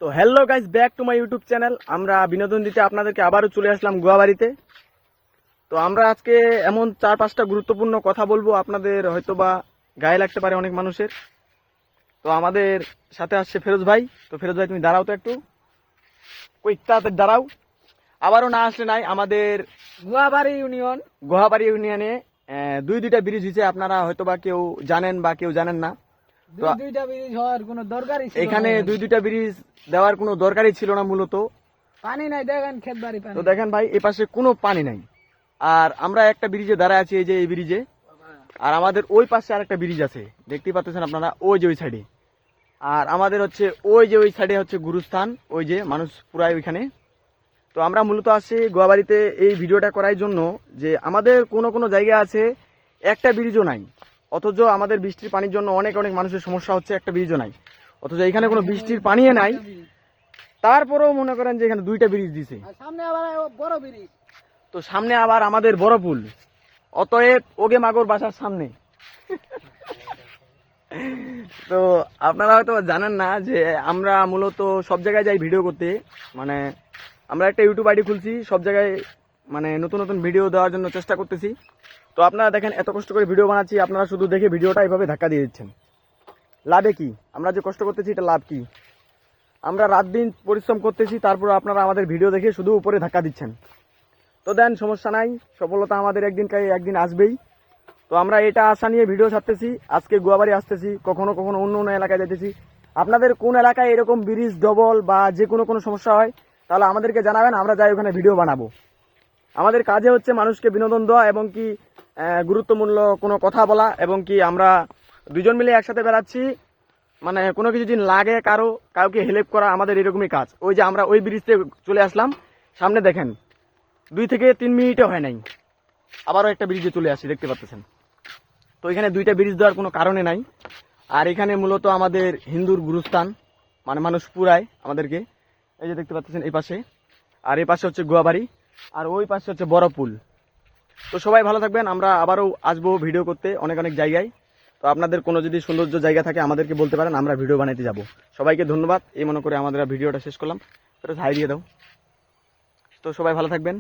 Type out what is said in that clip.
তো hello guys, back to my YouTube channel. আমরা বিনোদন দিতে আপনাদেরকে আবারও চলে আসলাম গুয়াবাড়িতে। তো আমরা আজকে এমন 4-5টা গুরুত্বপূর্ণ কথা বলবো, আপনাদের হয়তোবা গায়ে লাগতে পারে অনেক মানুষের। তো আমাদের সাথে আসছে ফেরোজ ভাই। তো ফেরোজ ভাই, তুমি দাঁড়াও তো একটু, তাড়াতাড়ি দাঁড়াও। আবারও না আসলে নাই, আমাদের গোহাবাড়ি ইউনিয়নে দুইটা ব্রিজ হয়েছে, আপনারা হয়তোবা কেউ জানেন বা কেউ জানেন না। তো দুইটা ব্রিজ হওয়ার কোনো দরকারই ছিল এখানে না। দুইটা ব্রিজ দেওয়ার কোনো দরকারই ছিল না মূলত। পানি নাই, দেখেন ক্ষেত বাড়ি পানি। তো দেখেন ভাই, এ পাশে কোনো পানি নাই, আর আমরা একটা ব্রিজে দাঁড়ায় আছি, এই যে এই ব্রিজে। আর আমাদের ওই পাশে আরেকটা ব্রিজ আছে, দেখতেই পাচ্ছেন আপনারা, ওই যে ওই সাইডে। আর আমাদের হচ্ছে ওই যে ওই সাইডে হচ্ছে গুরুস্থান, ওই যে মানুষ পুরাই ওইখানে। তো আমরা মূলত আসছি গোয়াবাড়িতে এই ভিডিওটা করার জন্য যে আমাদের কোনো কোনো জায়গা আছে একটা ব্রিজও নাই, অথচ আমাদের বৃষ্টির পানির জন্য অনেক অনেক মানুষের সমস্যা হচ্ছে, একটা ব্রিজও নাই। অথচ এখানে কোনো বৃষ্টির পানিও নাই, তারপরেও মনে করেন যে এখানে দুইটা ব্রিজ দিছে। আর সামনে আবার বড় ব্রিজ। তো সামনে আবার আমাদের বড় পুল, অতএব ওগে মাগর বাসার সামনে। তো আপনারা হয়তো জানেন না যে আমরা মূলত সব জায়গায় যাই ভিডিও করতে, মানে আমরা একটা ইউটিউব আইডি খুলছি, সব জায়গায় মানে নতুন নতুন ভিডিও দেওয়ার জন্য চেষ্টা করতেছি। তো আপনারা দেখেন, এত কষ্ট করে ভিডিও বানাচ্ছি, আপনারা শুধু দেখে ভিডিওটা এইভাবে ধাক্কা দিয়ে দিচ্ছেন। লাভে কি? আমরা যে কষ্ট করতেছি এটা লাভ কি? আমরা রাত দিন পরিশ্রম করতেছি, তারপর আপনারা আমাদের ভিডিও দেখে শুধু উপরে ধাক্কা দিচ্ছেন। তো দেন, সমস্যা নাই, সফলতা আমাদের একদিন আসবেই। তো আমরা এটা আশা নিয়ে ভিডিও ছাড়তেছি। আজকে গুয়াবাড়ি আসতেছি, কখনো কখনো অন্য অন্য এলাকায় যেতেছি। আপনাদের কোন এলাকায় এরকম ব্রিজ ডবল বা যে কোনো সমস্যা হয়, তাহলে আমাদেরকে জানাবেন, আমরা যাই ওখানে ভিডিও বানাবো। আমাদের কাজে হচ্ছে মানুষকে বিনোদন দেওয়া এবং কি গুরুত্বপূর্ণ কোনো কথা বলা, এবং কি আমরা দুজন মিলে একসাথে বেড়াচ্ছি, মানে কোনো কিছু দিন লাগে কাউকে হেল্প করা, আমাদের এরকমই কাজ। ওই যে আমরা ওই ব্রিজে চলে আসলাম, সামনে দেখেন 2 থেকে 3 মিনিটও হয় নাই, আবারও একটা ব্রিজে চলে আসি, দেখতে পাচ্ছেন। তো এখানে দুইটা ব্রিজ দেওয়ার কোনো কারণে নাই। আর এখানে মূলত আমাদের হিন্দুর গুরুস্থান, মানে মানুষ পুরায় আমাদেরকে, এই যে দেখতে পাচ্ছেন এই পাশে। আর এই পাশে হচ্ছে গোয়াবাড়ি, আর ওই পাশে হচ্ছে বড় পুল। তো সবাই ভালো থাকবেন, আমরা আবারও আসবো ভিডিও করতে অনেক অনেক জায়গায়। তো আপনাদের কোনো যদি সৌন্দর্য জায়গা থাকে আমাদেরকে বলতে পারেন, আমরা ভিডিও বানাইতে যাব। সবাইকে ধন্যবাদ, এই মনে করে আমাদের ভিডিওটা শেষ করলাম। তো হাই দিয়ে দাও। তো সবাই ভালো থাকবেন।